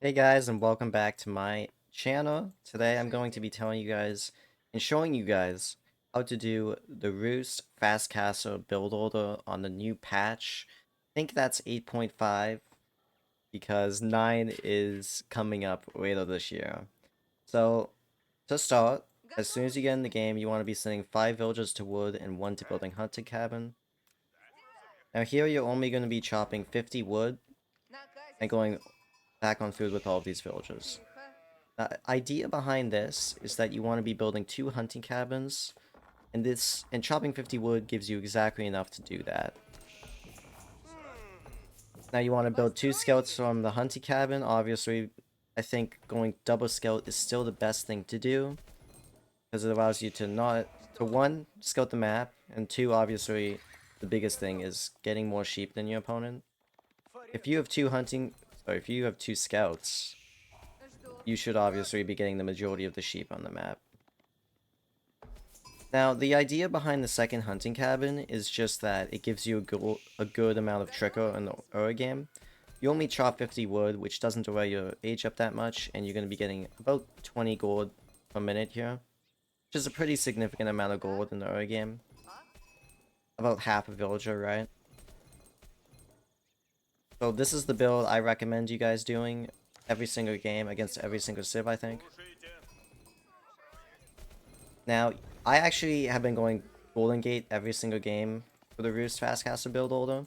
Hey guys, and welcome back to my channel. Today I'm going to be telling you guys and showing you guys how to do the Roost Fast Castle build order on the new patch. I think that's 8.5 because 9 is coming up later this year. So, to start, as soon as you get in the game, you want to be sending 5 villagers to wood and 1 to building hunting cabin. Now here you're only going to be chopping 50 wood and going back on food with all of these villagers. The idea behind this is that you want to be building 2 hunting cabins, and chopping 50 wood gives you exactly enough to do that. Now you want to build 2 scouts from the hunting cabin. Obviously, I think going double scout is still the best thing to do, because it allows you to not to 1, scout the map, and 2, obviously the biggest thing is getting more sheep than your opponent. If you have 2 if you have 2 scouts, you should obviously be getting the majority of the sheep on the map. Now, the idea behind the second hunting cabin is just that it gives you a good amount of Trickle in the early game. You only chop 50 wood, which doesn't delay your age up that much, and you're going to be getting about 20 gold per minute here, which is a pretty significant amount of gold in the early game. About half a villager, right? So this is the build I recommend you guys doing every single game against every single civ, I think. Now, I actually have been going Golden Gate every single game for the Roost Fast Castle build order,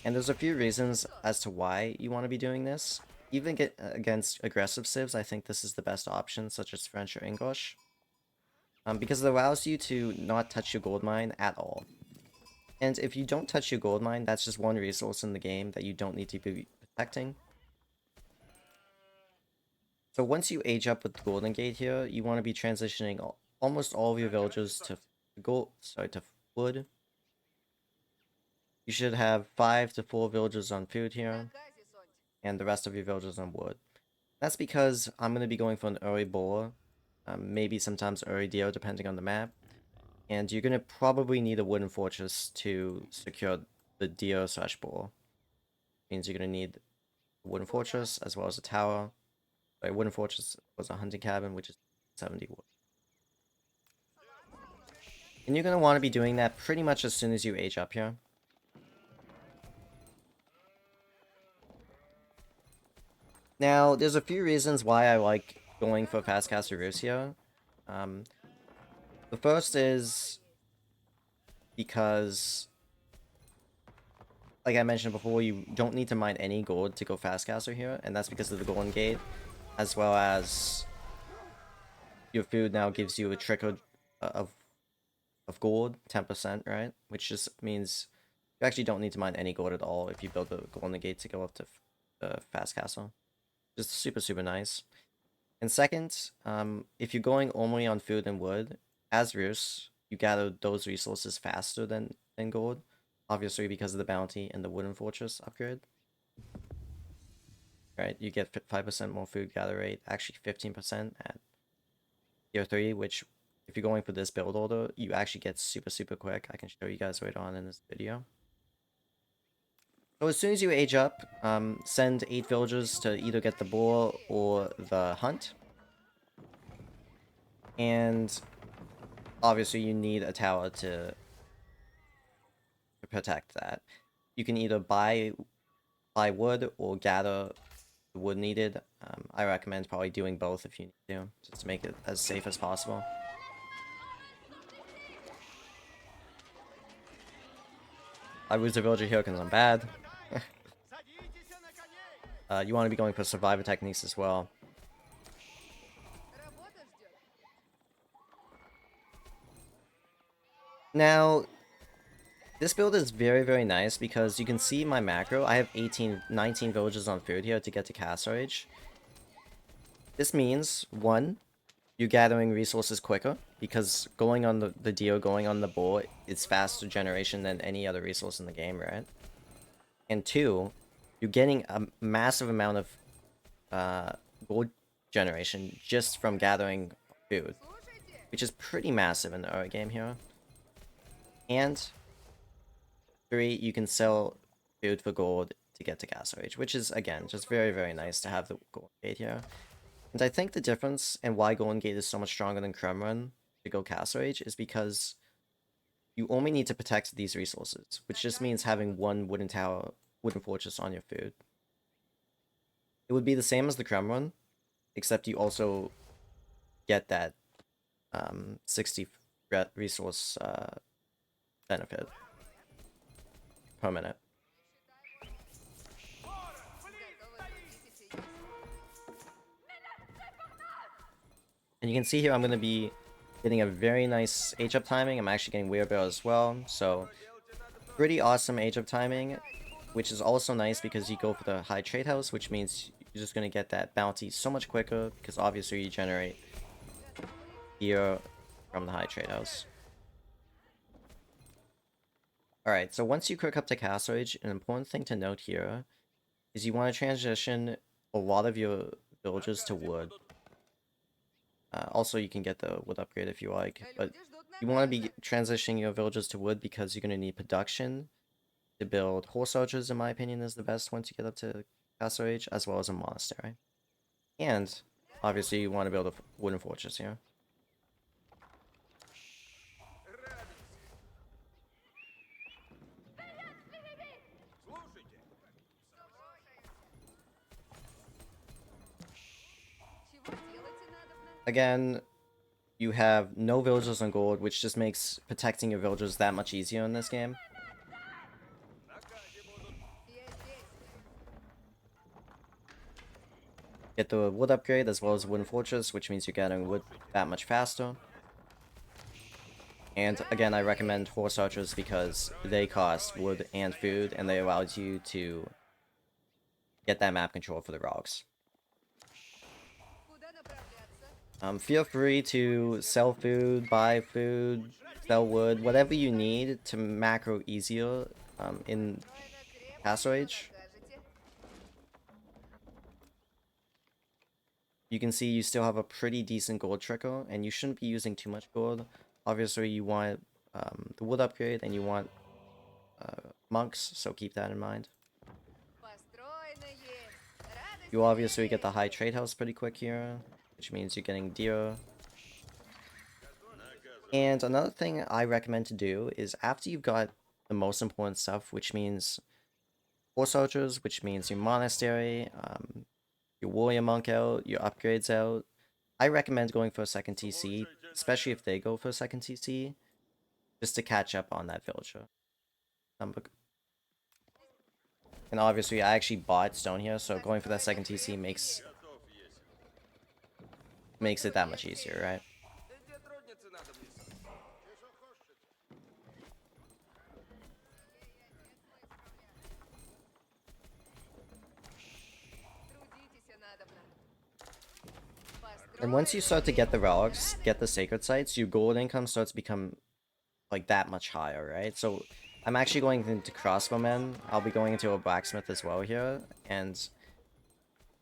and there's a few reasons as to why you want to be doing this. Even against aggressive civs, I think this is the best option, such as French or English, because it allows you to not touch your gold mine at all. And if you don't touch your gold mine, that's just one resource in the game that you don't need to be protecting. So once you age up with Golden Gate here, you want to be transitioning almost all of your villagers to to wood. You should have 5 to 4 villagers on food here, and the rest of your villagers on wood. That's because I'm going to be going for an early boar, maybe sometimes early Dio depending on the map, and you're going to probably need a wooden fortress to secure the Dio slash boar. Means you're going to need a wooden fortress as well as a tower. A wooden fortress was a hunting cabin, which is 70 wood. And you're going to want to be doing that pretty much as soon as you age up here. Now, there's a few reasons why I like going for Fast Castle Rus here. The first is because, like I mentioned before, you don't need to mine any gold to go Fast Castle here, and that's because of the Golden Gate, as well as your food now gives you a trickle of gold, 10%, right? Which just means you actually don't need to mine any gold at all if you build the Golden Gate to go up to Fast Castle. Just super, super nice. And second, if you're going only on food and wood, as Rus, you gather those resources faster than gold, obviously because of the bounty and the wooden fortress upgrade. Right, you get 5% more food gather rate, actually 15% at tier 3, which if you're going for this build order, you actually get super, super quick. I can show you guys later on in this video. So as soon as you age up, send 8 villagers to either get the boar or the hunt. And obviously you need a tower to protect that. You can either buy wood or gather the wood needed. I recommend probably doing both if you need to, just to make it as safe as possible. I lose a villager here because I'm bad. You want to be going for survivor techniques as well. Now, this build is very, very nice because you can see my macro. I have 19 villages on food here to get to Castle Age. This means, 1, you're gathering resources quicker, because going on the Dio, going on the bull, it's faster generation than any other resource in the game, right? And 2, you're getting a massive amount of gold generation just from gathering food, which is pretty massive in the early game here. And 3, you can sell food for gold to get to Castle Age, which is, again, just very, very nice to have the Golden Gate here. And I think the difference and why Golden Gate is so much stronger than Crumb Run to go Castle Age is because you only need to protect these resources, which just means having one wooden tower, wooden fortress on your food. It would be the same as the Crumb Run, except you also get that 60 resource benefit per minute. And you can see here I'm going to be getting a very nice age-up timing. I'm actually getting Weirbear as well, so pretty awesome age-up timing, which is also nice because you go for the high trade house, which means you're just going to get that bounty so much quicker, because obviously you generate here from the high trade house. Alright, so once you cook up to Castle Age, an important thing to note here is you want to transition a lot of your villages to wood. Also, you can get the wood upgrade if you like, but you want to be transitioning your villages to wood because you're going to need production to build horse archers, in my opinion, is the best once you get up to Castle Age, as well as a monastery. And, obviously, you want to build a wooden fortress here. Again, you have no villagers on gold, which just makes protecting your villagers that much easier in this game. Get the wood upgrade as well as wooden fortress, which means you're getting wood that much faster. And again, I recommend horse archers because they cost wood and food, and they allow you to get that map control for the rocks. Feel free to sell food, buy food, sell wood, whatever you need to macro easier in Castle Age. You can see you still have a pretty decent gold trickle, and you shouldn't be using too much gold. Obviously, you want the wood upgrade, and you want monks, so keep that in mind. You obviously get the high trade house pretty quick here, which means you're getting deer. And another thing I recommend to do is after you've got the most important stuff, which means horse archers, which means your monastery, your warrior monk out, your upgrades out, I recommend going for a second TC, especially if they go for a second TC, just to catch up on that villager. And obviously I actually bought stone here, so going for that second TC makes it that much easier, right? And once you start to get the relics, get the sacred sites, your gold income starts to become like that much higher, right? So I'm actually going into crossbowmen. I'll be going into a blacksmith as well here, and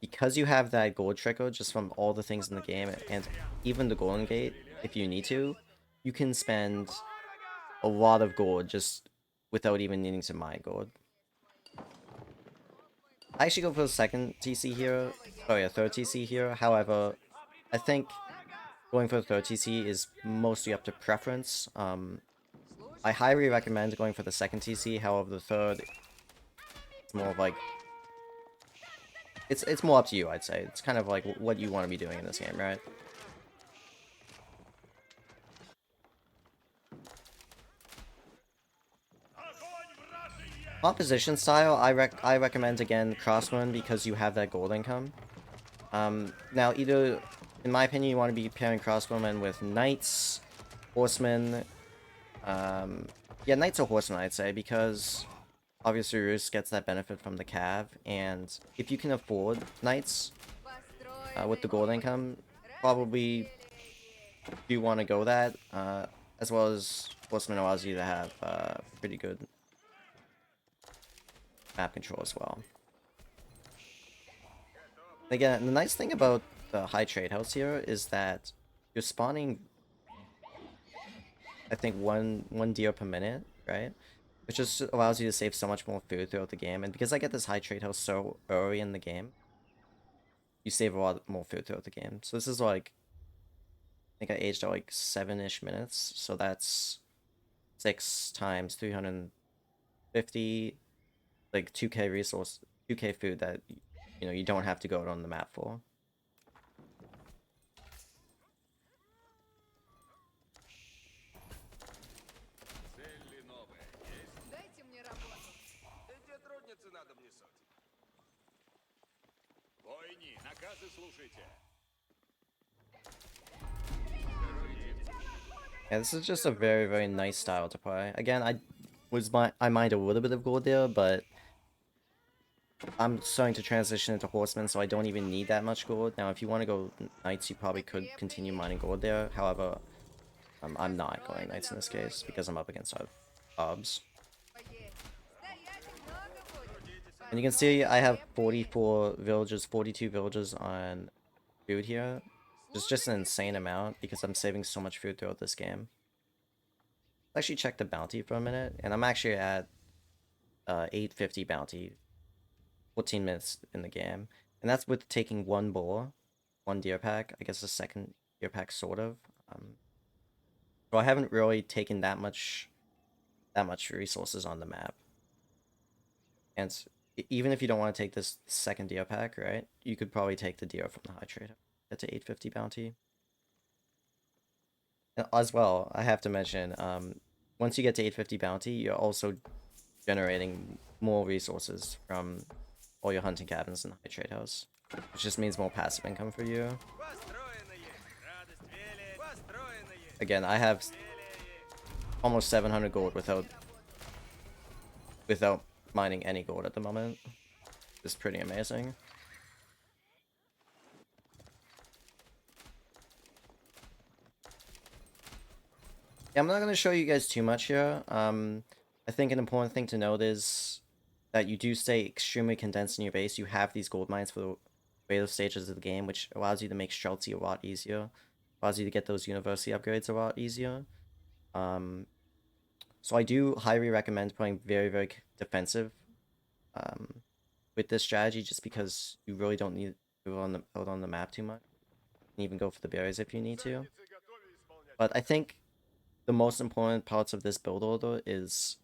because you have that gold trickle just from all the things in the game, and even the golden gate, if you need to, you can spend a lot of gold just without even needing to mine gold. I actually go for the second TC here, sorry, a third TC here. However, I think going for the third TC is mostly up to preference. I highly recommend going for the second TC, however the third, it's more of like, it's more up to you, I'd say. It's kind of like what you want to be doing in this game, right? Composition style, I recommend again Crossbone because you have that gold income. Now either, in my opinion, you want to be pairing crossbowmen with knights, horsemen. Yeah, knights or horsemen, I'd say, because obviously Rus gets that benefit from the cav, and if you can afford knights with the gold income, probably do want to go that, as well as horsemen allows you to have pretty good map control as well. Again, the nice thing about the high trade house here is that you're spawning, I think, one deer per minute, right? which just allows you to save so much more food throughout the game. And because I get this high trade health so early in the game, you save a lot more food throughout the game. So this is like, I think I aged out like 7-ish minutes. So that's 6 times 350, like 2k resource, 2k food that, you know, you don't have to go out on the map for. Цели новые есть? Дайте мне работу. Эти трудницы надо внесуть. Войни, наказы слушайте. Yeah, this is just a very, very nice style to play. Again, I mined a little bit of gold there, but I'm starting to transition into horsemen, so I don't even need that much gold. Now, if you want to go knights, you probably could continue mining gold there. However, I'm not going knights in this case because I'm up against mobs. Поесть. Стоять и много будет. And you can see I have 44 villages, 42 villages on food here. It's just an insane amount because I'm saving so much food throughout this game. Let's actually check the bounty for a minute, and I'm actually at 850 bounty, 14 minutes in the game. And that's with taking one boar, one deer pack, I guess a second deer pack sort of. So I haven't really taken that much resources on the map. And even if you don't want to take this second deer pack, right, you could probably take the deer from the high trade. Get to 850 bounty. And as well, I have to mention, once you get to 850 bounty, you're also generating more resources from all your hunting cabins in the high trade house, which just means more passive income for you. Again, I have almost 700 gold without mining any gold at the moment. It's pretty amazing. Yeah, I'm not going to show you guys too much here. I think an important thing to note is that you do stay extremely condensed in your base. You have these gold mines for the later stages of the game, which allows you to make Streltsy a lot easier. Allows you to get those university upgrades a lot easier. So I do highly recommend playing very, very defensive with this strategy, just because you really don't need to go out on the map too much. You can even go for the berries if you need to. But I think the most important parts of this build order is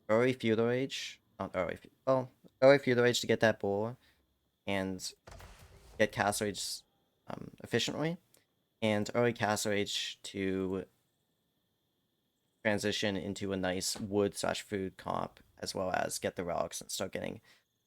early feudal age, not early, well, early feudal age to get that boar and get castle age efficiently, and early castle age to transition into a nice wood slash food comp, as well as get the relics and start getting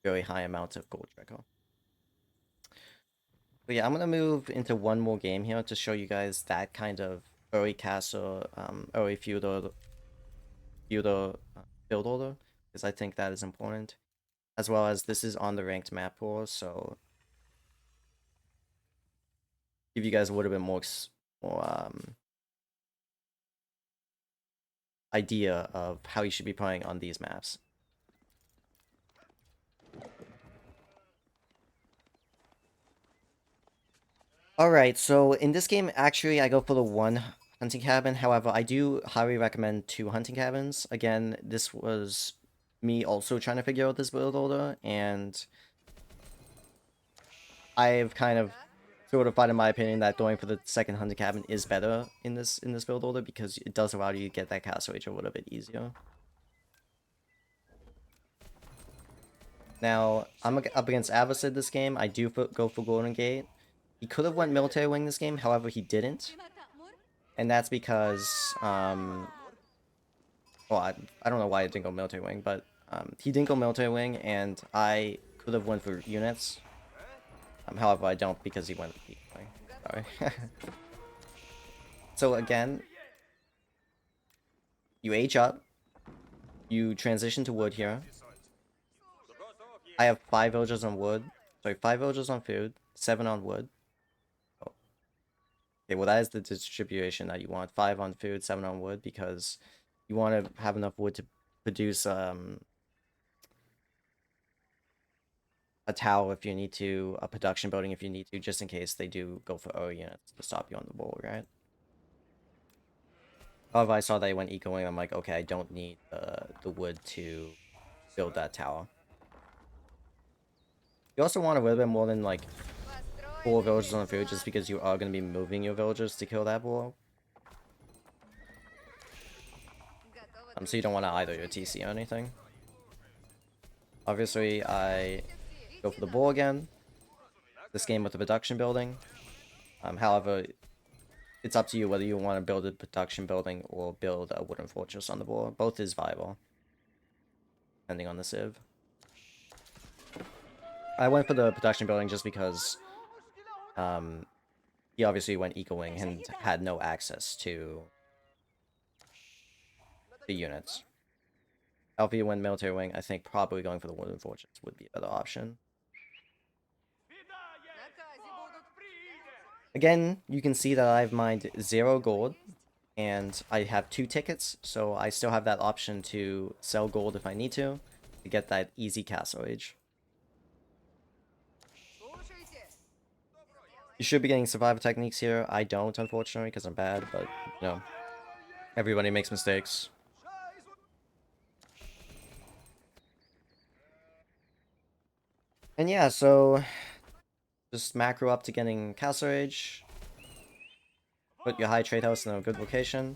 very high amounts of gold Trickle. But yeah, I'm gonna move into one more game here to show you guys that kind of early castle, early feudal build order, because I think that is important, as well as this is on the ranked map pool, so give you guys a little bit more idea of how you should be playing on these maps. Alright, so in this game, actually, I go for the one hunting cabin. However, I do highly recommend 2 hunting cabins. Again, this was me also trying to figure out this build order, and I've kind of solidified in my opinion that going for the second hunting cabin is better in this build order, because it does allow you to get that castle age a little bit easier. Now, I'm up against Avacid this game. I do go for Golden Gate. He could have went military wing this game, however he didn't. And that's because, well, I don't know why I didn't go military wing, but he didn't go military wing, and I could have went for units. However, I don't because he went wing. Sorry. So again, you age up, you transition to wood here. I have 5 villagers on wood. Sorry, 5 villagers on food, 7 on wood. Oh. Okay, well that is the distribution that you want. 5 on food, 7 on wood, because you want to have enough wood to produce a tower if you need to, a production building if you need to, just in case they do go for early units to stop you on the board, right? However, I saw that it went ecoing. I'm like, okay, I don't need the wood to build that tower. You also want a little bit more than like 4 Построили villagers on the field, just бесплатно. because you are going to be moving your villagers to kill that boar. Готово So you don't want to трудиться. either your TC or anything. Obviously, I Слушайте, go for идти the надо. boar again. This game with the production building. However, it's up to you whether you want to build a production building or build a wooden fortress on the board. Both is viable, depending on the civ. I went for the production building just because he obviously went eco-wing and had no access to the units. Alpha went military wing. I think probably going for the wooden fortress would be a better option. На казе будут. Again, you can see that I've mined 0 gold, and I have 2 tickets, so I still have that option to sell gold if I need to get that easy castle age. Слушайте. You should be getting survivor techniques here. I don't, unfortunately, because I'm bad, but, you know, everybody makes mistakes. And yeah, so just macro up to getting castle age. Put your high trade house in a good location.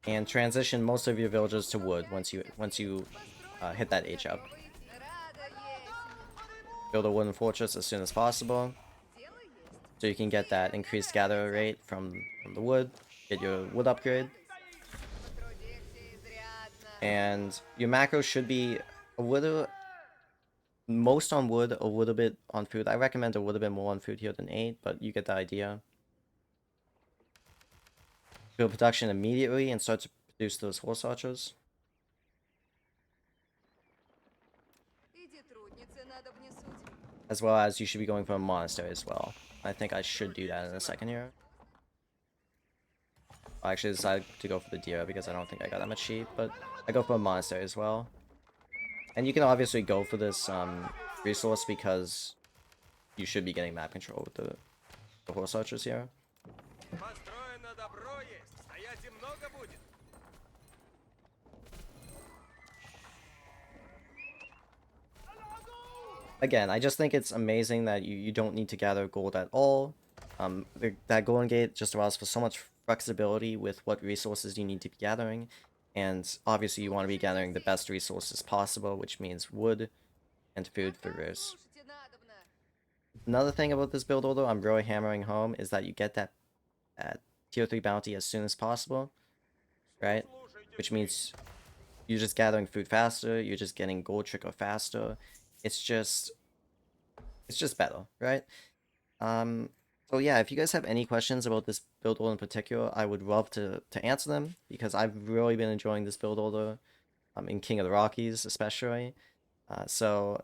And transition most of your villagers to wood once you hit that age up. Рада есть. Build a wooden fortress as soon as possible, Дело есть. so you can get that increased gather rate from the wood, get your wood upgrade, Потрудился изрядно. and your macro should be a little, most on wood, a little bit on food. I recommend a little bit more on food here than 8, but you get the idea. Build production immediately and start to produce those horse archers, Иди трудницы надо внесуть. as well as you should be going for a monastery as well. I think I should do that in a second here. I actually decided to go for the deer because I don't think I got that much sheep, but I go for a monastery as well. And you can obviously go for this resource because you should be getting map control with the horse archers here. Построено добро есть. Стоять и много будет. Again, I just think it's amazing that you don't need to gather gold at all. That golden gate just allows for so much flexibility with what resources you need to be gathering. And obviously you want to be gathering the best resources possible, which means wood and food for Rus. Слушайте надобно. Another thing about this build order I'm really hammering home is that you get that tier 3 bounty as soon as possible, right? Which means you're just gathering food faster, you're just getting gold trickle faster. It's just better, right? So yeah, if you guys have any questions about this build order in particular, I would love to answer them because I've really been enjoying this build order, in King of the Rockies especially. So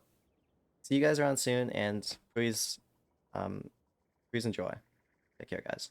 see you guys around soon, and please enjoy. Take care, guys.